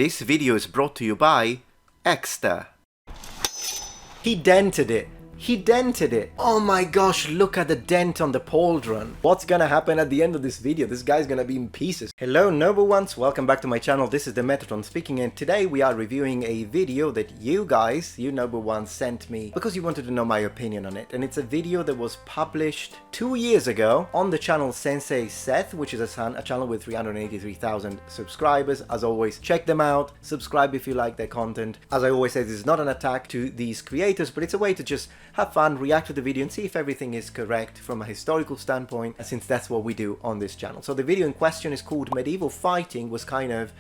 This video is brought to you by Exter. He dented it. He dented it. Oh my gosh, look at the dent on the pauldron. What's gonna happen at the end of this video? This guy's gonna be in pieces. Hello noble ones, welcome back to my channel. This is the Metatron speaking, and today we are reviewing a video that you guys, you noble ones, sent me because you wanted to know my opinion on it. And it's a video that was published 2 years ago on the channel Sensei Seth, which is a channel with 383,000 subscribers. As always, check them out, subscribe if you like their content. As I always say, this is not an attack to these creators, but it's a way to just have fun, react to the video and see if everything is correct from a historical standpoint, since that's what we do on this channel. So the video in question is called Medieval Fighting Was Kind of ...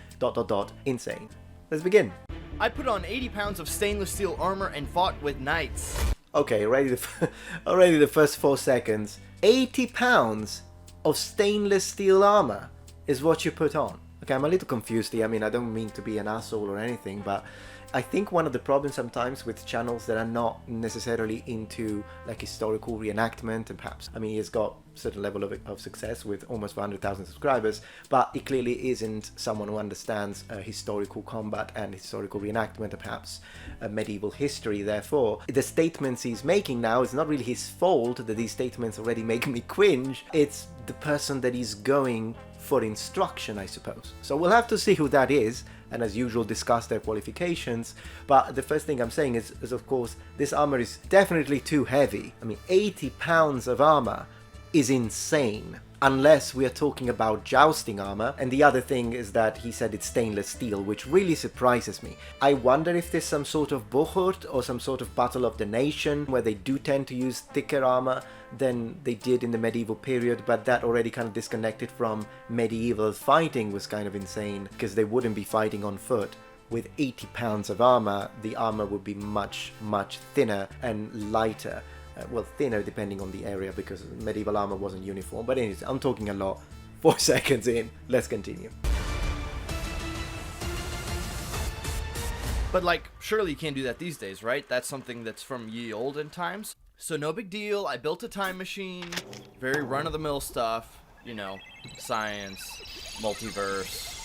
insane. Let's begin. I put on 80 pounds of stainless steel armor and fought with knights. Okay, already the first 4 seconds. 80 pounds of stainless steel armor is what you put on. Okay, I'm a little confused here. I mean, I don't mean to be an asshole or anything, but I think one of the problems sometimes with channels that are not necessarily into like historical reenactment, and perhaps, I mean, he's got a certain level of success with almost 400,000 subscribers, but he clearly isn't someone who understands historical combat and historical reenactment, or perhaps medieval history. Therefore, the statements he's making now, it's not really his fault that these statements already make me cringe. It's the person that he's going for instruction, I suppose. So we'll have to see who that is, and as usual discuss their qualifications. But the first thing I'm saying is of course, this armor is definitely too heavy. I mean, 80 pounds of armor is insane, unless we are talking about jousting armor. And the other thing is that he said it's stainless steel, which really surprises me. I wonder if there's some sort of Buhurt or some sort of Battle of the Nation where they do tend to use thicker armor than they did in the medieval period, but that already kind of disconnected from medieval fighting was kind of insane, because they wouldn't be fighting on foot. With 80 pounds of armor, the armor would be much thinner and lighter. Well, thinner depending on the area, because medieval armor wasn't uniform. But anyways, I'm talking a lot. 4 seconds in, let's continue. But like, surely you can't do that these days, right? That's something that's from ye olden times. So no big deal, I built a time machine, very run-of-the-mill stuff, you know, science, multiverse.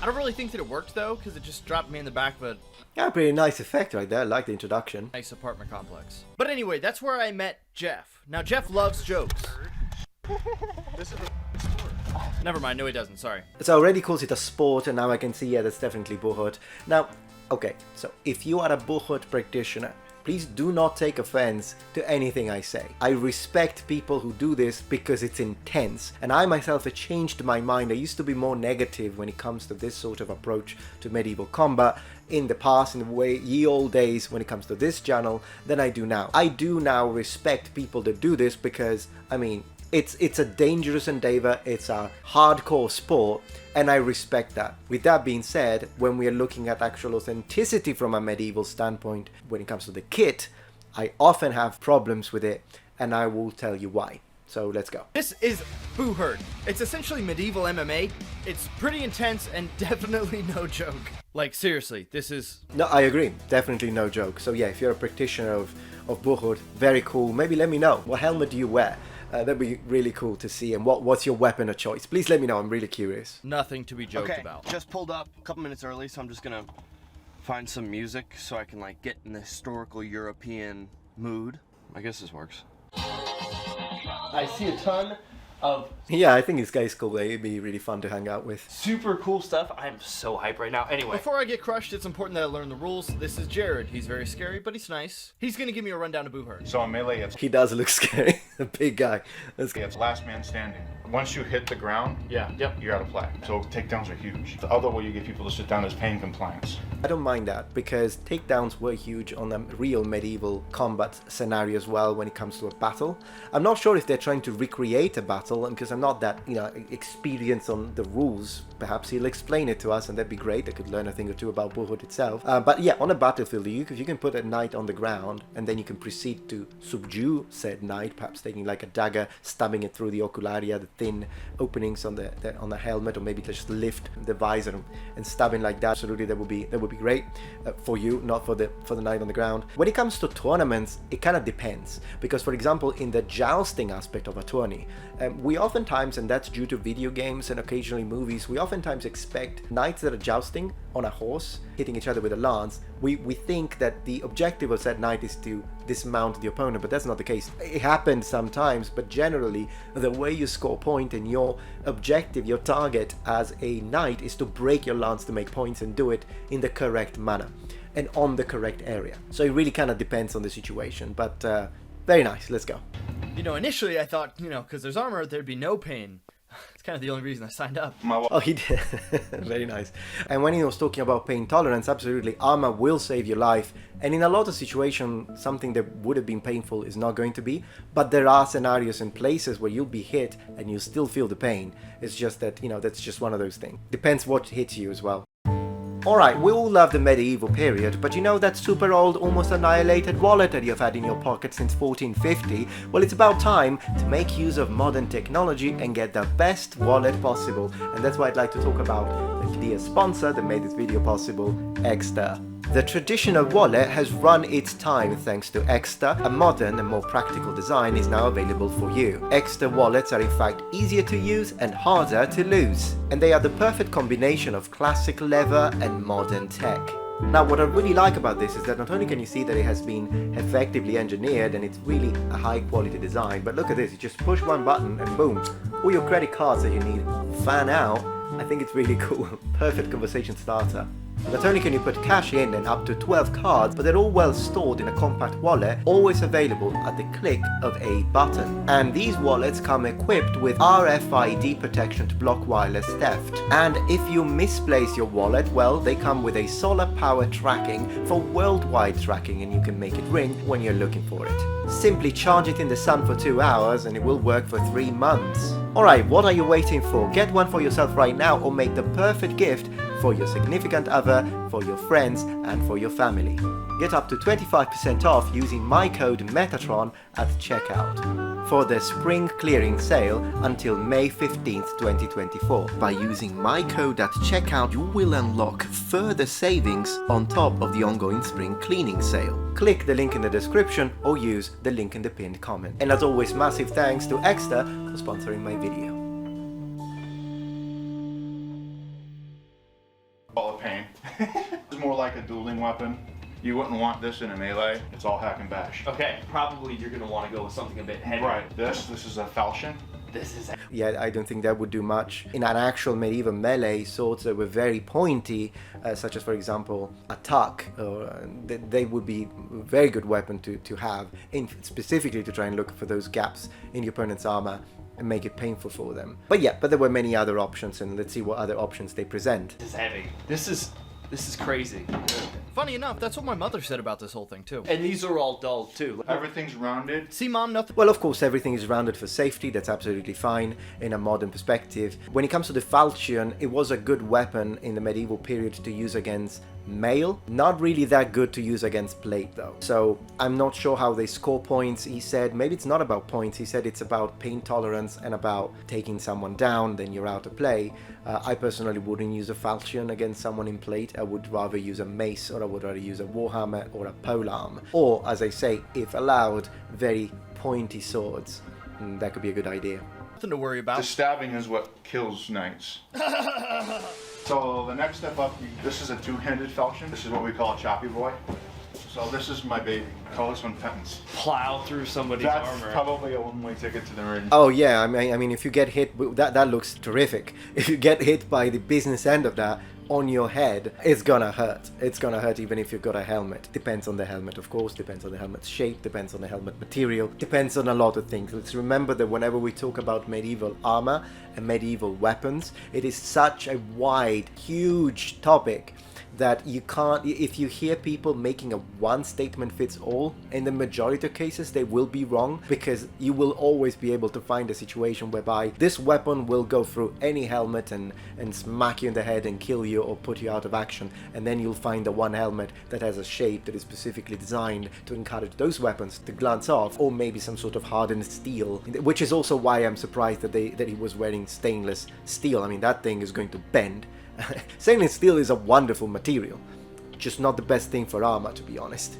I don't really think that it worked though, because it just dropped me in the back of a Yeah, pretty nice effect right there. I like the introduction. nice apartment complex. But anyway, that's where I met Jeff. Now Jeff loves jokes. Never mind, no he doesn't, sorry. So I already calls it a sport, and now I can see, yeah, that's definitely Buhurt. Now, okay, so if you are a Buhurt practitioner, please do not take offense to anything I say. I respect people who do this because it's intense, and I myself have changed my mind. I used to be more negative when it comes to this sort of approach to medieval combat in the past, in the way ye old days when it comes to this channel, than I do now. I do now respect people that do this because, I mean, it's a dangerous endeavor, it's a hardcore sport, and I respect that. With that being said, when we are looking at actual authenticity from a medieval standpoint, when it comes to the kit, I often have problems with it, and I will tell you why. So let's go. This is Buhurt. It's essentially medieval MMA. It's pretty intense and definitely no joke. Like seriously, this is... No, I agree. Definitely no joke. So yeah, if you're a practitioner of Buhurt, very cool. Maybe let me know. What helmet do you wear? That'd be really cool to see. And what's your weapon of choice? Please let me know. I'm really curious. Nothing to be joked about. Just pulled up a couple minutes early, so I'm just gonna find some music so I can like get in the historical European mood. I guess this works. I see a ton of Yeah, I think this guy's cool. It'd be really fun to hang out with. super cool stuff. I'm so hyped right now. Anyway, Before I get crushed, it's important that I learn the rules. This is Jared. He's very scary, but he's nice. He's gonna give me a rundown of Buhurt. So in melee, it's He does look scary. A big guy. That's it's last man standing. Once you hit the ground, yep. you're out of play. So takedowns are huge. The other way you get people to sit down is pain compliance. I don't mind that, because takedowns were huge on a real medieval combat scenario as well when it comes to a battle. I'm not sure if they're trying to recreate a battle, because I'm not that, you know, experienced on the rules. Perhaps he'll explain it to us, and that'd be great. I could learn a thing or two about Buhurt itself. But yeah, on a battlefield, you can put a knight on the ground, and then you can proceed to subdue said knight, perhaps taking like a dagger, stabbing it through the ocularia, the thin openings on the helmet, or maybe just lift the visor and stabbing like that. Absolutely, that would be great for you, not for the knight on the ground. When it comes to tournaments, it kind of depends, because for example, in the jousting aspect of a tourney, we oftentimes, and that's due to video games and occasionally movies, we oftentimes expect knights that are jousting on a horse, hitting each other with a lance. We think that the objective of said knight is to dismount the opponent, but that's not the case. It happens sometimes, but generally the way you score point and your objective, your target as a knight is to break your lance to make points and do it in the correct manner and on the correct area. So it really kind of depends on the situation, but very nice. Let's go. You know, initially I thought, you know, because there's armor, there'd be no pain. It's kind of the only reason I signed up. Oh, he did. Very nice. And when he was talking about pain tolerance, absolutely, armor will save your life. And in a lot of situations, something that would have been painful is not going to be. But there are scenarios and places where you'll be hit and you still feel the pain. It's just that, you know, that's just one of those things. Depends what hits you as well. Alright, we all love the medieval period, but you know that super old, almost annihilated wallet that you've had in your pocket since 1450? Well, it's about time to make use of modern technology and get the best wallet possible. And that's why I'd like to talk about the dear sponsor that made this video possible, Exter. The traditional wallet has run its time thanks to Exter. A modern and more practical design is now available for you. Exter wallets are in fact easier to use and harder to lose. And they are the perfect combination of classic leather and modern tech. Now, what I really like about this is that not only can you see that it has been effectively engineered and it's really a high quality design, but look at this, you just push one button and boom, all your credit cards that you need fan out. I think it's really cool. Perfect conversation starter. Not only can you put cash in and up to 12 cards, but they're all well stored in a compact wallet, always available at the click of a button. And these wallets come equipped with RFID protection to block wireless theft. And if you misplace your wallet, well, they come with a solar power tracking for worldwide tracking, and you can make it ring when you're looking for it. Simply charge it in the sun for 2 hours and it will work for 3 months. Alright, what are you waiting for? Get one for yourself right now or make the perfect gift for your significant other, for your friends and for your family. Get up to 25% off using my code Metatron at checkout for the spring clearing sale until May 15th, 2024. By using my code at checkout, you will unlock further savings on top of the ongoing spring cleaning sale. Click the link in the description or use the link in the pinned comment. And as always, massive thanks to Exter for sponsoring my video. Ball of pain. It's more like a dueling weapon. You wouldn't want this in a melee. It's all hack and bash. Okay, probably you're gonna want to go with something a bit heavier. Right. This is a falchion. This is. Yeah, I don't think that would do much. In an actual medieval melee, swords that were very pointy, such as for example a tuck, they would be a very good weapon to have, specifically to try and look for those gaps in your opponent's armor and make it painful for them. But there were many other options, and let's see what other options they present. This is heavy. This is crazy. Funny enough, that's what my mother said about this whole thing too. And these are all dull too. Everything's rounded. See, Mom, nothing. Well, of course, everything is rounded for safety. That's absolutely fine in a modern perspective. When it comes to the falchion, it was a good weapon in the medieval period to use against mail. Not really that good to use against plate though. So I'm not sure how they score points. He said maybe it's not about points. He said it's about pain tolerance and about taking someone down, then you're out of play. I personally wouldn't use a falchion against someone in plate. I would rather use a mace, or I would rather use a warhammer or a polearm. Or, as I say, if allowed, very pointy swords. That could be a good idea. Nothing to worry about. The stabbing is what kills knights. So the next step up, this is a two-handed falchion. This is what we call a choppy boy. So this is my baby. I call this one Penance. Plow through somebody's That's armor. probably a one-way ticket to the ring. Oh yeah, I mean, if you get hit, that looks terrific. If you get hit by the business end of that on your head, it's gonna hurt. It's gonna hurt even if you've got a helmet. Depends on the helmet, of course. Depends on the helmet's shape. Depends on the helmet material. Depends on a lot of things. Let's remember that whenever we talk about medieval armor and medieval weapons, it is such a wide, huge topic that you can't, if you hear people making a one statement fits all, in the majority of cases they will be wrong, because you will always be able to find a situation whereby this weapon will go through any helmet and smack you in the head and kill you or put you out of action, and then you'll find the one helmet that has a shape that is specifically designed to encourage those weapons to glance off, or maybe some sort of hardened steel, which is also why I'm surprised that he was wearing stainless steel. I mean, that thing is going to bend. Stainless steel is a wonderful material, just not the best thing for armor, to be honest.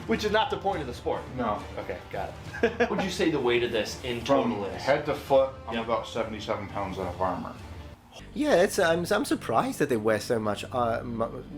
Which is not the point of the sport. No. Okay, got it. What would you say the weight of this in total From is? head to foot, I'm Yep. about 77 pounds of armor. Yeah, I'm surprised that they wear so much.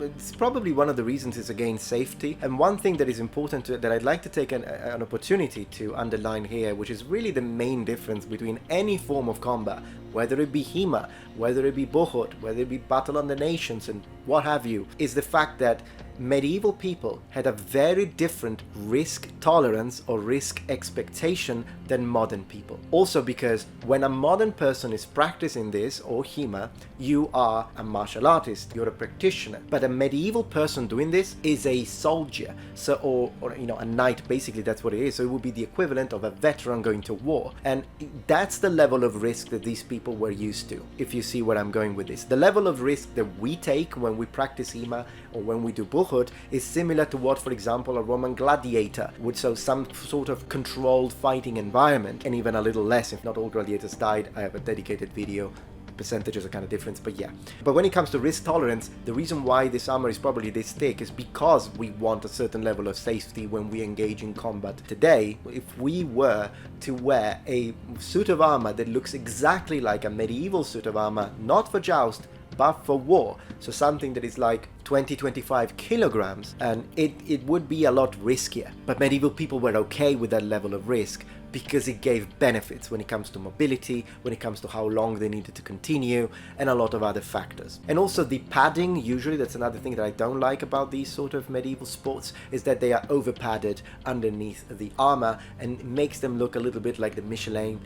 It's probably one of the reasons is again safety. And one thing that is important that I'd like to take an opportunity to underline here, which is really the main difference between any form of combat, whether it be HEMA, whether it be Buhurt, whether it be Battle on the Nations and what have you, is the fact that medieval people had a very different risk tolerance or risk expectation than modern people. Also because when a modern person is practicing this or HEMA, you are a martial artist, you're a practitioner. But a medieval person doing this is a soldier, so or you know, a knight, basically that's what it is. So it would be the equivalent of a veteran going to war. And that's the level of risk that these people were used to, if you see where I'm going with this. The level of risk that we take when we practice HEMA or when we do Buhurt is similar to what, for example, a Roman gladiator would, so some sort of controlled fighting environment, and even a little less if not all gladiators died. I have a dedicated video. Percentages are kind of different, but yeah. But when it comes to risk tolerance, the reason why this armor is probably this thick is because we want a certain level of safety when we engage in combat. Today, if we were to wear a suit of armor that looks exactly like a medieval suit of armor, not for joust, but for war, so something that is like 20-25 kilograms, and it would be a lot riskier. But medieval people were okay with that level of risk because it gave benefits when it comes to mobility, when it comes to how long they needed to continue, and a lot of other factors. And also the padding, usually that's another thing that I don't like about these sort of medieval sports, is that they are over padded underneath the armor and it makes them look a little bit like the Michelin.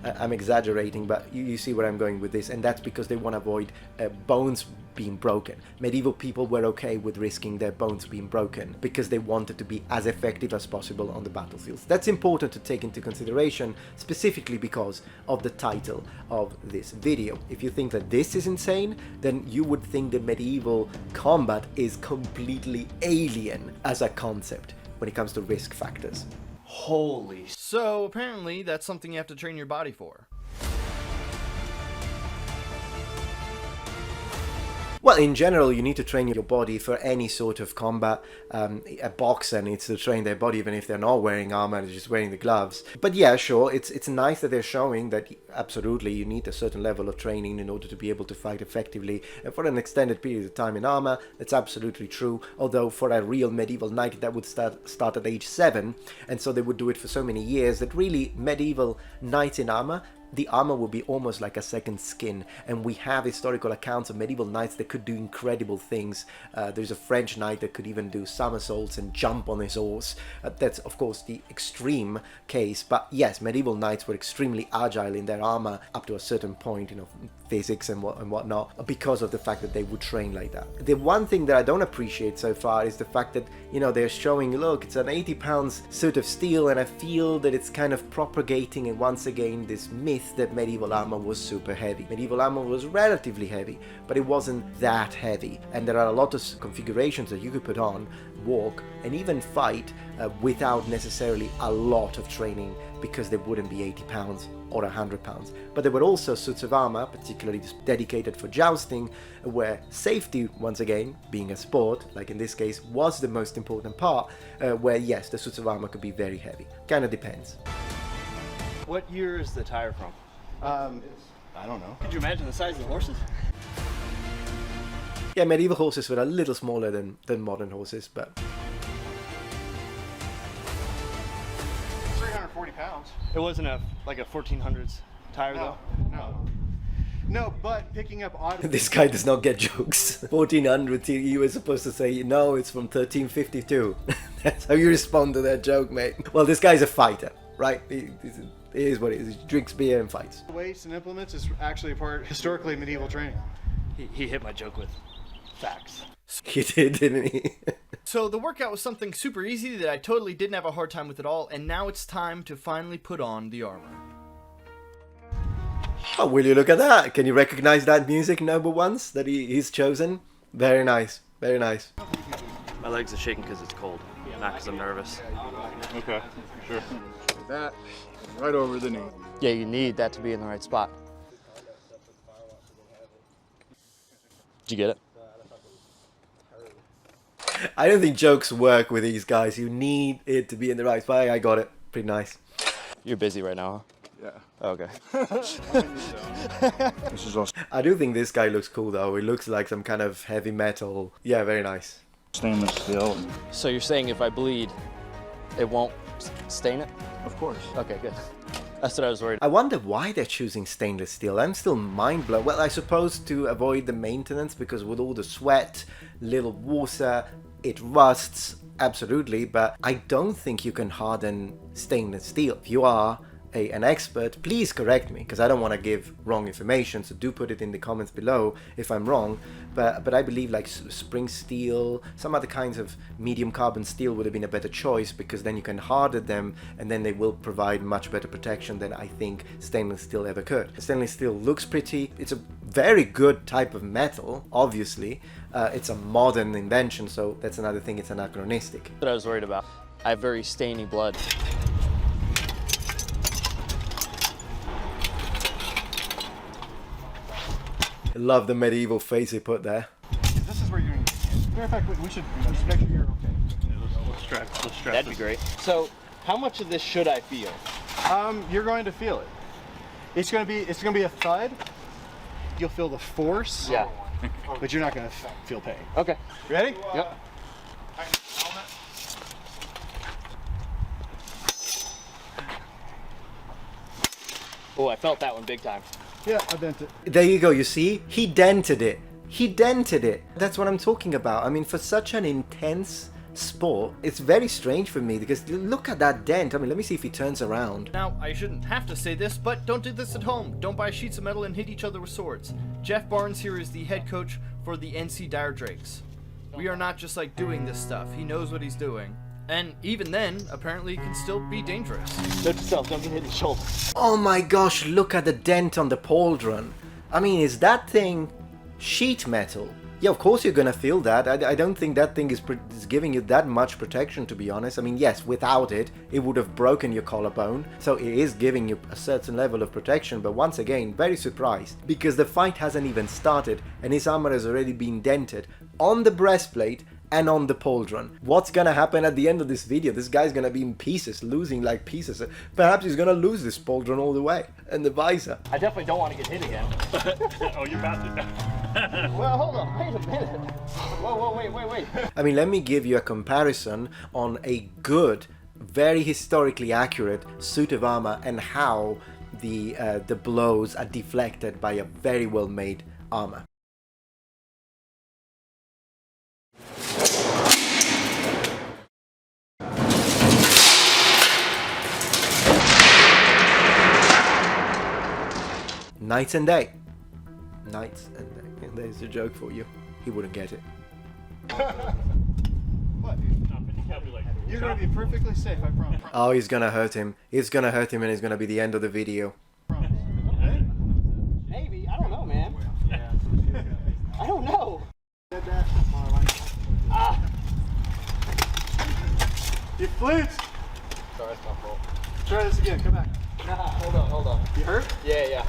I'm exaggerating, but you see where I'm going with this, and that's because they want to avoid bones being broken. Medieval people were okay with risking their bones being broken because they wanted to be as effective as possible on the battlefields. That's important to take into consideration, specifically because of the title of this video. If you think that this is insane, then you would think that medieval combat is completely alien as a concept when it comes to risk factors. Holy. So apparently that's something you have to train your body for. Well, in general, you need to train your body for any sort of combat. A boxer needs to train their body even if they're not wearing armor, they're just wearing the gloves. But yeah, sure, it's nice that they're showing that absolutely you need a certain level of training in order to be able to fight effectively and for an extended period of time in armor. That's absolutely true. Although for a real medieval knight, that would start at age 7, and so they would do it for so many years that really medieval knights in armor, the armor would be almost like a second skin. And we have historical accounts of medieval knights that could do incredible things. There's a French knight that could even do somersaults and jump on his horse. That's of course the extreme case, but yes, medieval knights were extremely agile in their armor up to a certain point, you know, physics and whatnot, because of the fact that they would train like that. The one thing that I don't appreciate so far is the fact that, you know, they're showing, look, it's an 80 pounds suit of steel, and I feel that it's kind of propagating, and once again, this myth that medieval armor was super heavy. Medieval armor was relatively heavy, but it wasn't that heavy, and there are a lot of configurations that you could put on, walk, and even fight without necessarily a lot of training, because they wouldn't be 80 pounds or 100 pounds. But there were also suits of armor, particularly dedicated for jousting, where safety, once again, being a sport, like in this case, was the most important part, where yes, the suits of armor could be very heavy. Kind of depends. What year is the tire from? I don't know. Could you imagine the size of the horses? Yeah, medieval horses were a little smaller than modern horses, but 340 pounds. It wasn't like a 1400s tire though? No, but picking up auto. this guy does not get jokes. 1400, you were supposed to say, no, it's from 1352. That's how you respond to that joke, mate. Well, this guy's a fighter, right? It is what it is. He drinks beer and fights. Weights and implements is actually part historically medieval training. He hit my joke with facts. He did, didn't he? So the workout was something super easy that I totally didn't have a hard time with at all, and now it's time to finally put on the armor. Oh, will you look at that? Can you recognize that music number ones that he's chosen? Very nice, very nice. My legs are shaking because it's cold, not because I'm nervous. Okay, sure. That right over the knee. Yeah, you need that to be in the right spot. Did you get it? I don't think jokes work with these guys. You need it to be in the right spot. I got it. Pretty nice. You're busy right now, huh? Yeah. Okay. This is also I do think this guy looks cool though. He looks like some kind of heavy metal. Yeah, very nice. stainless steel. So you're saying if I bleed, it won't stain it? Of course. Okay, good. That's what I was worried. I wonder why they're choosing stainless steel. I'm still mind blown. Well, I suppose to avoid the maintenance, because with all the sweat, little water, it rusts, absolutely, but I don't think you can harden stainless steel. If you are an expert, please correct me, because I don't want to give wrong information, so do put it in the comments below if I'm wrong, but I believe like spring steel, some other kinds of medium carbon steel would have been a better choice, because then you can harden them and then they will provide much better protection than I think stainless steel ever could. Stainless steel looks pretty, it's a very good type of metal, obviously. It's a modern invention, so that's another thing, it's anachronistic. That's what I was worried about. I have very stainy blood. I love the medieval face he put there. This is where you're. Matter of fact, we should make sure you're okay. Let's strap. That'd be great. So, how much of this should I feel? You're going to feel it. It's going to be a thud. You'll feel the force. Yeah. But you're not going to feel pain. Okay. Ready? Yep. Oh, I felt that one big time. Yeah, I bent it. There you go, you see? He dented it. He dented it. That's what I'm talking about. I mean, for such an intense sport, it's very strange for me, because look at that dent. I mean, let me see if he turns around. Now, I shouldn't have to say this, but don't do this at home. Don't buy sheets of metal and hit each other with swords. Jeff Barnes here is the head coach for the NC Dire Drakes. We are not just like doing this stuff. He knows what he's doing. And even then, apparently it can still be dangerous. Note yourself, don't get hit in the shoulder. Oh my gosh, look at the dent on the pauldron. I mean, is that thing sheet metal? Yeah, of course you're gonna feel that. I don't think that thing is giving you that much protection, to be honest. I mean, yes, without it, it would have broken your collarbone. So it is giving you a certain level of protection. But once again, very surprised, because the fight hasn't even started and his armor has already been dented on the breastplate and on the pauldron. What's gonna happen at the end of this video? This guy's gonna be in pieces, losing like pieces. Perhaps he's gonna lose this pauldron all the way, and the visor. I definitely don't want to get hit again. Oh, you're about to. Well, hold on, wait a minute. Whoa, wait. I mean, let me give you a comparison on a good, very historically accurate suit of armor and how the blows are deflected by a very well made armor. Night and day. Nights and day. There's a joke for you. He wouldn't get it. What? You're going to be perfectly safe, I promise. Oh, he's gonna hurt him. He's gonna hurt him and it's gonna be the end of the video. Maybe, I don't know, man. I don't know. You flinched. Sorry, that's my fault. Try this again. Come back. Nah, hold on. You hurt? Yeah.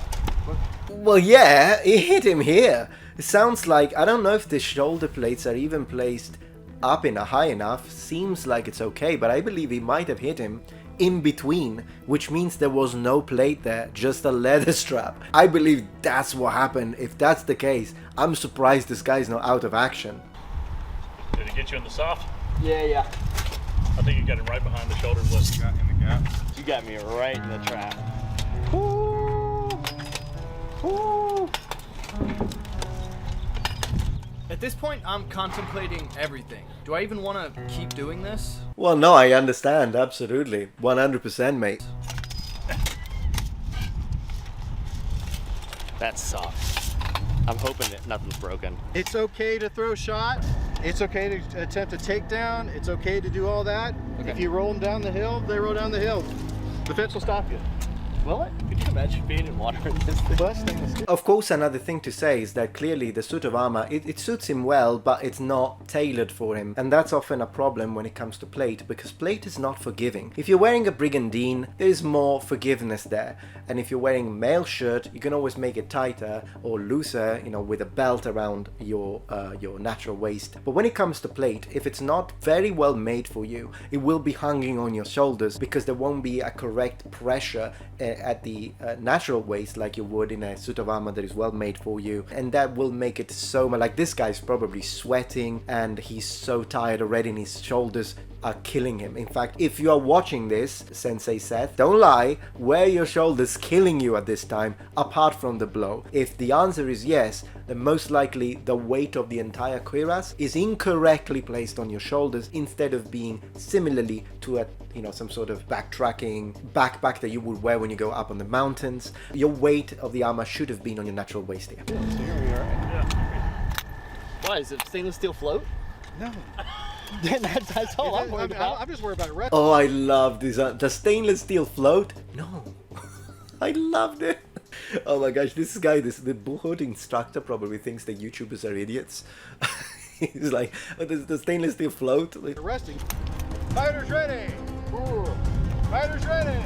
Well, yeah, it hit him here. It sounds like, I don't know if the shoulder plates are even placed up in a high enough. Seems like it's okay, but I believe he might have hit him in between, which means there was no plate there, just a leather strap. I believe that's what happened. If that's the case, I'm surprised this guy's not out of action. Did it get you in the soft? Yeah. I think you got him right behind the shoulder blade. Got in the gap. You got me right in the trap. At this point, I'm contemplating everything. Do I even want to keep doing this? Well, no, I understand, absolutely. 100%, mate. That's soft. I'm hoping that nothing's broken. It's okay to throw shot. It's okay to attempt a takedown. It's okay to do all that. Okay. If you roll them down the hill, they roll down the hill. The fence will stop you. Will it? Could you imagine being in water in this thing? Plus, stainless steel. Of course, another thing to say is that clearly the suit of armor, it suits him well, but it's not tailored for him. And that's often a problem when it comes to plate, because plate is not forgiving. If you're wearing a brigandine, there is more forgiveness there. And if you're wearing a mail shirt, you can always make it tighter or looser, you know, with a belt around your natural waist. But when it comes to plate, if it's not very well made for you, it will be hanging on your shoulders because there won't be a correct pressure at the natural waist like you would in a suit of armor that is well made for you, and that will make it so much like this guy's probably sweating and he's so tired already and his shoulders are killing him. In fact, if you are watching this, Sensei Seth, don't lie, were your shoulders killing you at this time apart from the blow? If the answer is yes, then most likely the weight of the entire cuirass is incorrectly placed on your shoulders instead of being similarly to a, you know, some sort of backtracking backpack that you would wear when you go up on the mountains. Your weight of the armor should have been on your natural waist here. So here we are. Why is it stainless steel float? No. That's all I'm worried about. I'm just worried about red. Oh, I love this. The stainless steel float? No. I loved it. Oh my gosh, this guy, the Buhurt instructor probably thinks that YouTubers are idiots. He's like, oh, the stainless steel float? Like, Resting. Fighters ready. Ooh. Fighters ready.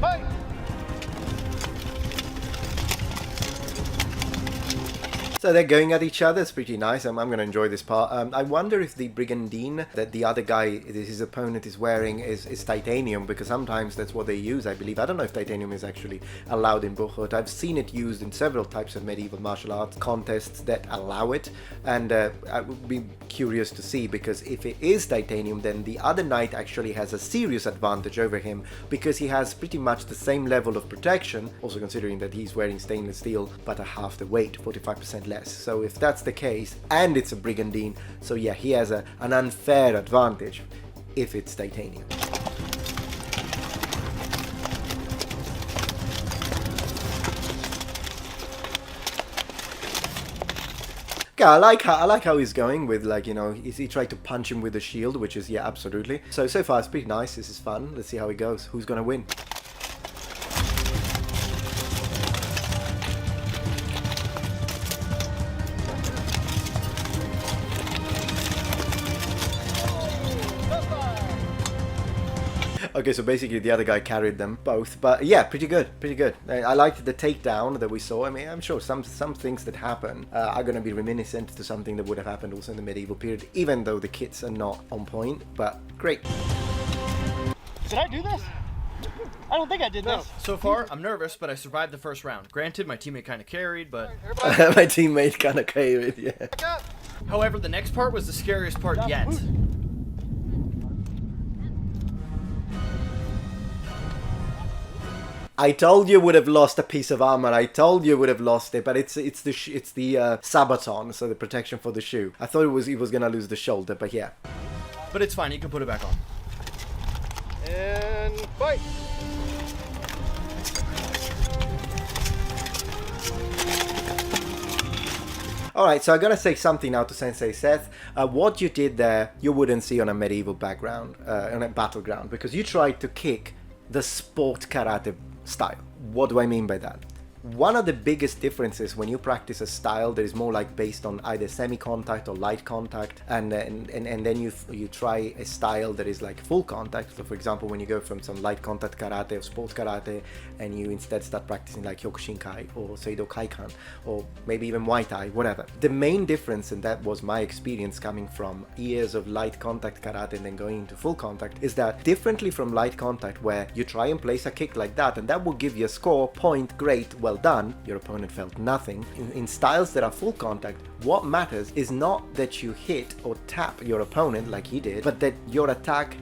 Fight. so they're going at each other. It's pretty nice. I'm going to enjoy this part. I wonder if the brigandine that the other guy, his opponent, is wearing is titanium, because sometimes that's what they use, I believe. I don't know if titanium is actually allowed in Buhurt. I've seen it used in several types of medieval martial arts contests that allow it, and I would be curious to see, because if it is titanium, then the other knight actually has a serious advantage over him, because he has pretty much the same level of protection, also considering that he's wearing stainless steel but a half the weight, 45% less. So if that's the case, and it's a brigandine, so yeah, he has an unfair advantage if it's titanium. Yeah, I like how he's going with, like, you know, he tried to punch him with the shield, which is, yeah, absolutely. So far it's pretty nice. This is fun. Let's see how it goes. Who's gonna win? Okay, so basically the other guy carried them both, but yeah, pretty good. I liked the takedown that we saw. I mean, I'm sure some things that happen are going to be reminiscent to something that would have happened also in the medieval period, even though the kits are not on point, but great. Did I do this? I don't think I did this. So far, I'm nervous, but I survived the first round. Granted, my teammate kind of carried, but... My teammate kind of carried, yeah. However, the next part was the scariest part yet. I told you would have lost a piece of armor. I told you would have lost it, but it's the sabaton, so the protection for the shoe. I thought he was gonna lose the shoulder, but yeah. But it's fine. You can put it back on. And fight. Alright, so I gotta say something now to Sensei Seth. What you did there, you wouldn't see on a medieval background, on a battleground, because you tried to kick the sport karate style. What do I mean by that? One of the biggest differences when you practice a style that is more like based on either semi-contact or light contact, and then you try a style that is like full contact. So for example, when you go from some light contact karate or sport karate and you instead start practicing like Kyokushinkai or Seido Kaikan or maybe even Muay Thai, whatever. The main difference, and that was my experience coming from years of light contact karate and then going into full contact, is that differently from light contact where you try and place a kick like that and that will give you a score, point, great, well done, your opponent felt nothing. In styles that are full contact, what matters is not that you hit or tap your opponent like he did, but that your attack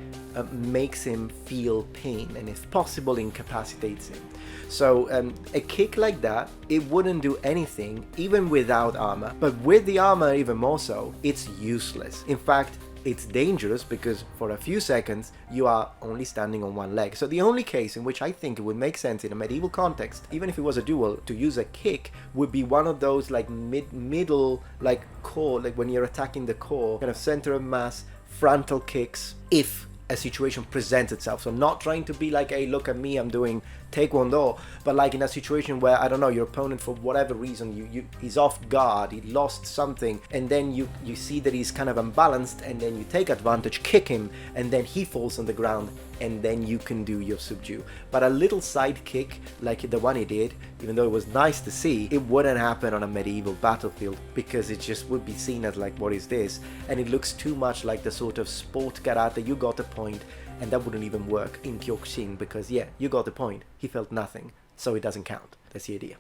makes him feel pain and if possible incapacitates him. So a kick like that, it wouldn't do anything even without armor, but with the armor even more so, it's useless. In fact, it's dangerous because for a few seconds you are only standing on one leg. So the only case in which I think it would make sense in a medieval context, even if it was a duel, to use a kick would be one of those like middle, like core, like when you're attacking the core, kind of center of mass frontal kicks if a situation presents itself. So not trying to be like, hey, look at me, I'm doing taekwondo, but like in a situation where, I don't know, your opponent for whatever reason he's off guard, he lost something, and then you see that he's kind of unbalanced, and then you take advantage, kick him, and then he falls on the ground, and then you can do your subdue. But a little side kick like the one he did, even though it was nice to see, it wouldn't happen on a medieval battlefield because it just would be seen as like, what is this? And it looks too much like the sort of sport karate, you got a point, and that wouldn't even work in Kyokushin because, yeah, you got the point. He felt nothing, so it doesn't count. That's the idea.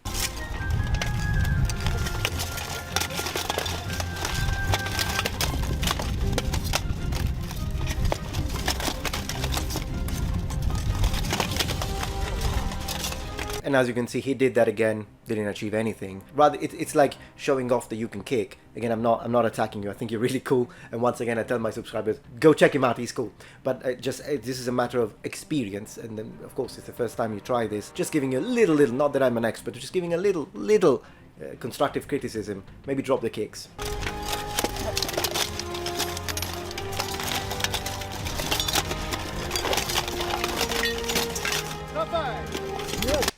And as you can see, he did that again, didn't achieve anything. Rather, it's like showing off that you can kick. Again, I'm not attacking you. I think you're really cool. And once again, I tell my subscribers, go check him out. He's cool. But this is a matter of experience. And then, of course, it's the first time you try this. Just giving you a little, not that I'm an expert, just giving a little constructive criticism. Maybe drop the kicks.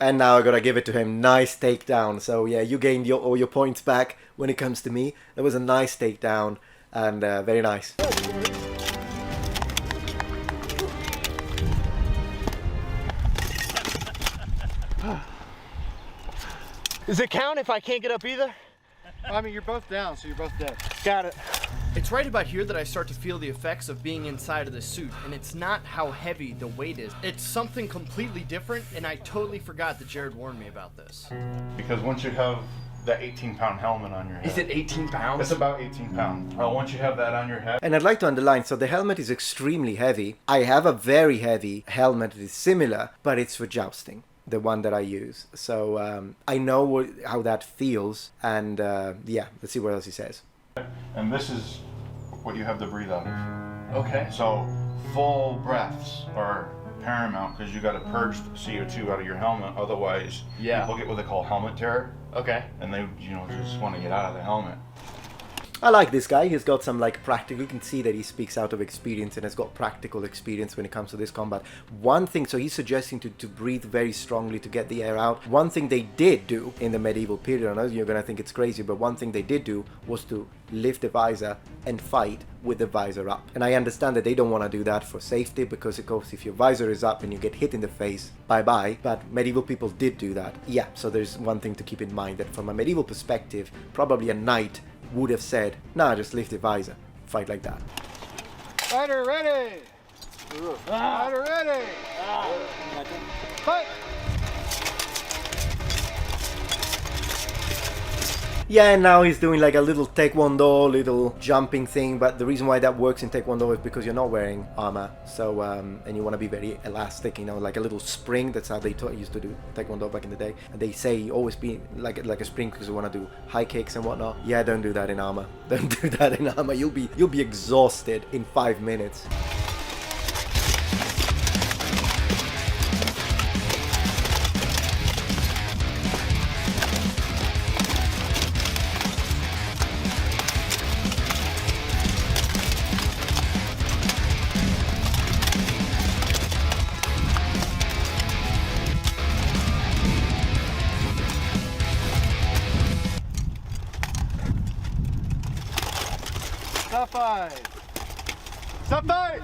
And now I gotta give it to him. Nice takedown. So yeah, you gained all your points back when it comes to me. That was a nice takedown and very nice. Does it count if I can't get up either? I mean, you're both down, so you're both dead. Got it. It's right about here that I start to feel the effects of being inside of the suit, and it's not how heavy the weight is. It's something completely different, and I totally forgot that Jared warned me about this. Because once you have that 18-pound helmet on your head. Is it 18 pounds? It's about 18 pounds. Once you have that on your head. And I'd like to underline, so the helmet is extremely heavy. I have a very heavy helmet that is similar, but it's for jousting. The one that I use. So I know how that feels, and yeah, let's see what else he says. And this is what you have to breathe out of. Okay. So full breaths are paramount because you got to purge the CO2 out of your helmet. Otherwise, people get what they call helmet terror. Okay. And they, just want to get out of the helmet. I like this guy. He's got some practical, you can see that he speaks out of experience and has got practical experience when it comes to this combat. One thing, so he's suggesting to breathe very strongly to get the air out. One thing they did do in the medieval period, I know you're going to think it's crazy, but one thing they did do was to lift the visor and fight with the visor up. And I understand that they don't want to do that for safety because, of course, if your visor is up and you get hit in the face, bye-bye. But medieval people did do that. Yeah, so there's one thing to keep in mind, that from a medieval perspective, probably a knight would have said, nah, just lift the visor, fight like that. Fighter ready! Fighter ready! Fight! Yeah, and now he's doing like a little taekwondo, little jumping thing, but the reason why that works in taekwondo is because you're not wearing armor, so and you want to be very elastic, like a little spring. That's how they used to do taekwondo back in the day. And they say always be like a spring because you want to do high kicks and whatnot. Yeah, don't do that in armor. Don't do that in armor. You'll be exhausted in 5 minutes. Stop fight! Stop fight!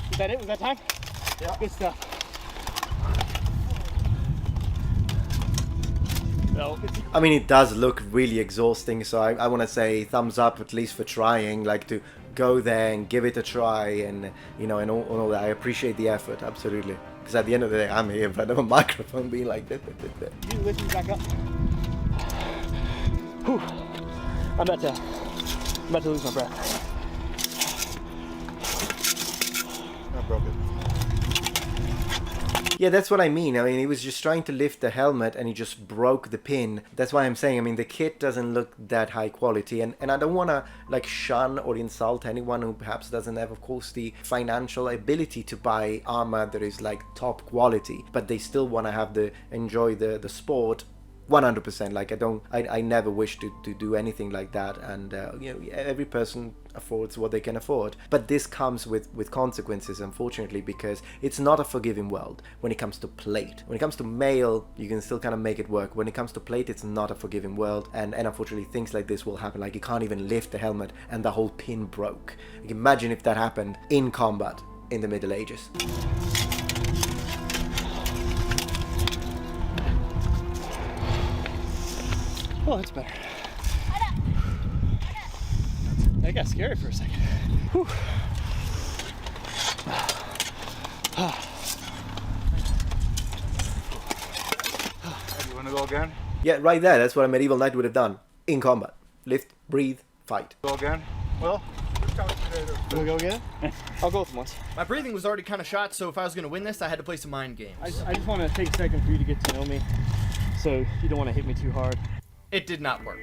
Was that it? Was that time? Yeah. Good stuff. Well, I mean, it does look really exhausting, so I want to say thumbs up at least for trying, to go there and give it a try, and and all that. I appreciate the effort, absolutely. Because at the end of the day, I'm here in front of a microphone being like that. You lift me back up. Whew. I'm about to lose my breath. I broke it. Yeah, that's what I mean. I mean, he was just trying to lift the helmet and he just broke the pin. That's why I'm saying, I mean, the kit doesn't look that high quality. And I don't want to shun or insult anyone who perhaps doesn't have, of course, the financial ability to buy armor that is top quality. But they still want to enjoy the sport 100%. I never wish to do anything like that, and every person affords what they can afford, but this comes with consequences, unfortunately, because it's not a forgiving world when it comes to plate. When it comes to mail, you can still kind of make it work. When it comes to plate, it's not a forgiving world, and unfortunately things like this will happen. You can't even lift the helmet and the whole pin broke. Imagine if that happened in combat in the Middle Ages. Oh, that's better. That got scary for a second. Whew. You want to go again? Yeah, right there. That's what a medieval knight would have done in combat. Lift, breathe, fight. Go again? Well, can we go again? I'll go with him once. My breathing was already kind of shot, so if I was going to win this, I had to play some mind games. I just want to take a second for you to get to know me, so you don't want to hit me too hard. It did not work.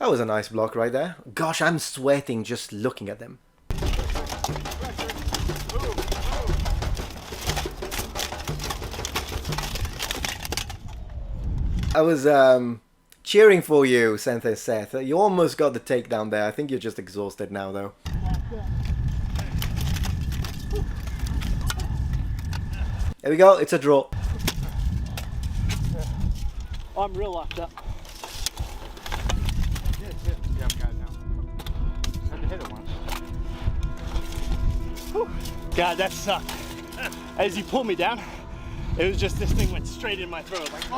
That was a nice block right there. Gosh, I'm sweating just looking at them. I was cheering for you, Santhe Seth. You almost got the takedown there. I think you're just exhausted now, though. There we go. It's a draw. Oh, I'm real locked up. Yeah, I've got it now. Just had to hit it once. Whew. God, that sucked. As you pulled me down, it was just this thing went straight in my throat. Like,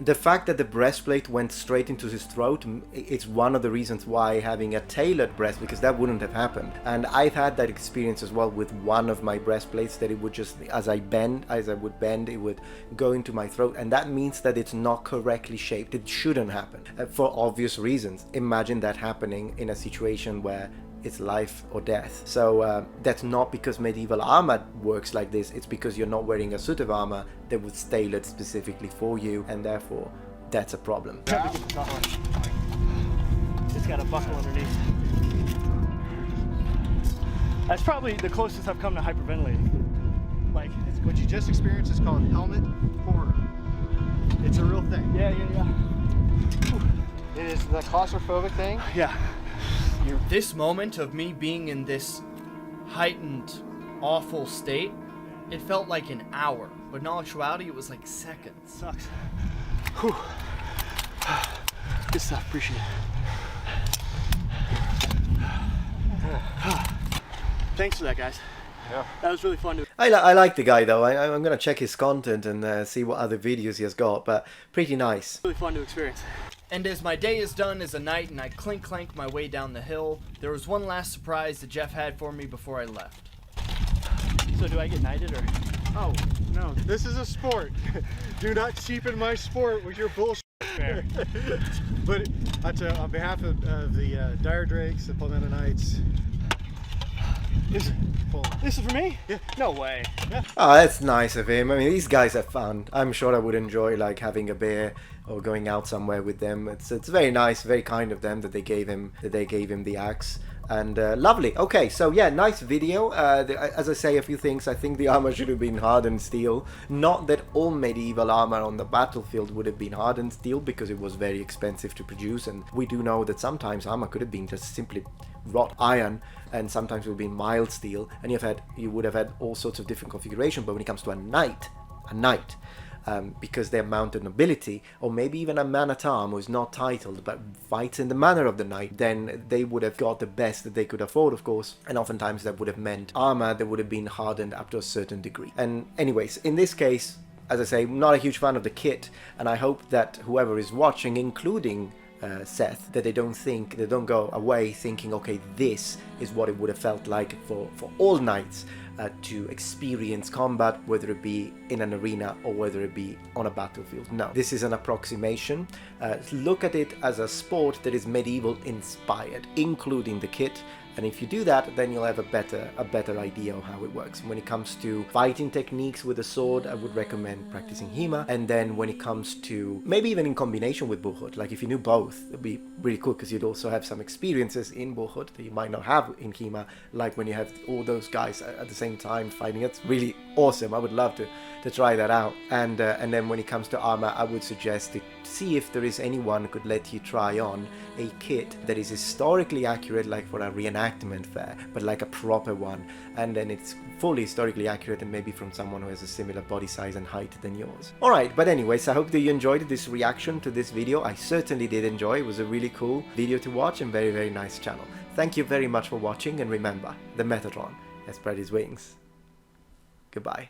The fact that the breastplate went straight into his throat, it's one of the reasons why having a tailored breast, because that wouldn't have happened. And I've had that experience as well with one of my breastplates, that it would just, as I would bend, it would go into my throat. And that means that it's not correctly shaped. It shouldn't happen for obvious reasons. Imagine that happening in a situation where it's life or death. So that's not because medieval armor works like this, it's because you're not wearing a suit of armor that was tailored specifically for you, and therefore that's a problem. it's got a buckle underneath. That's probably the closest I've come to hyperventilating. Like, What you just experienced is called helmet horror. It's a real thing. yeah. It is the claustrophobic thing. Yeah. This moment of me being in this heightened, awful state, it felt like an hour, but in all actuality, it was like seconds. Sucks. Whew. Good stuff, appreciate it. Thanks for that, guys. Yeah. That was really fun to... I like the guy though. I'm gonna check his content and see what other videos he has got, but pretty nice. Really fun to experience. And as my day is done as a knight and I clink my way down the hill, there was one last surprise that Jeff had for me before I left. So do I get knighted or? Oh, no. This is a sport. Do not cheapen my sport with your bullshit. Fair. But on behalf of the Dire Drakes, the Palmetto Knights, This is for me? Yeah. No way. Oh, that's nice of him. I mean, these guys are fun. I'm sure I would enjoy like having a beer or going out somewhere with them. It's very nice, very kind of them that they gave him the axe. And lovely. Okay, so yeah, nice video. As I say a few things, I think the armor should have been hardened steel. Not that all medieval armor on the battlefield would have been hardened steel, because it was very expensive to produce, and we do know that sometimes armor could have been just simply wrought iron, and sometimes it would be mild steel, and you would have had all sorts of different configuration. But when it comes to a knight, because they're mounted nobility, or maybe even a man-at-arm who is not titled but fights in the manner of the knight, then they would have got the best that they could afford, of course, and oftentimes that would have meant armor that would have been hardened up to a certain degree. And anyways, in this case, as I say, I'm not a huge fan of the kit, and I hope that whoever is watching, including Seth, that they don't go away thinking, okay, this is what it would have felt like for all knights to experience combat, whether it be in an arena or whether it be on a battlefield. No, this is an approximation. Look at it as a sport that is medieval inspired, including the kit. And if you do that, then you'll have a better idea of how it works. When it comes to fighting techniques with a sword, I would recommend practicing HEMA. And then when it comes to maybe even in combination with Buhurt, like if you knew both, it'd be really cool, because you'd also have some experiences in Buhurt that you might not have in HEMA, like when you have all those guys at the same time fighting. It's really awesome. I would love to try that out. And then when it comes to armor, I would suggest to see if there is anyone who could let you try on a kit that is historically accurate, like for a reenactment fair, but like a proper one, and then it's fully historically accurate and maybe from someone who has a similar body size and height than yours. Alright, but anyways, I hope that you enjoyed this reaction to this video. I certainly did enjoy. It was a really cool video to watch and very, very nice channel. Thank you very much for watching, and remember, the Metatron has spread his wings. Goodbye.